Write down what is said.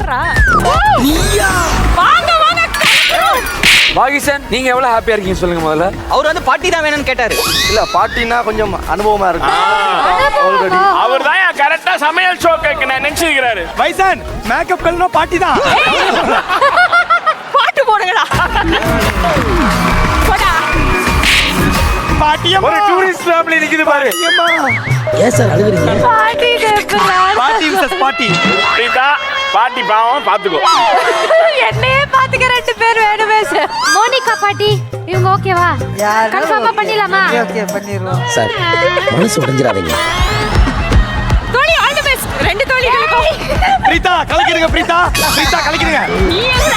யாரா வாங்க வாங்க பாகிஸ்தான் நீங்க எவ்வளவு ஹாப்பியா இருக்கீங்க சொல்லுங்க முதல்ல. அவர் வந்து பாட்டி தான் வேணும்னு கேட்டாரு. இல்ல பாட்டினா கொஞ்சம் அனுபவமா இருக்கு ஆல்ரெடி. அவர் தான் கரெக்டா சமையல் ஷோ கேட்க நினைச்சிருக்கிறாரு. வைசன் மேக்கப் கல்னா பாட்டி தான். பாட்டு போடுங்கடா போடா. பாட்டியம்மா ஒரு டூரிஸ்ட் ஃபேமிலி நிக்குது பாரு. ஏன் சார் அழுகுறீங்க? பாட்டி பாட்டி விசஸ் பாட்டி. பிரீதா பாட்டி பாவம் பாத்துக்கோ. என்னையே பாத்துக்க 2 பேர் வேணுமே சார். மோனிகா பாட்டி இவங்க ஓகேவா? கன்ஃபார்மா பண்ணிடலாமா? ஓகே பண்ணிடலாம் சார் மனசு உடைஞ்சிடாதீங்க. தோழி ஆல் தி பெஸ்ட் 2 தோழிகளுக்கும். பிரீதா கலக்கிடுங்க பிரீதா. பிரீதா கலக்கிடுங்க. நீ என்ன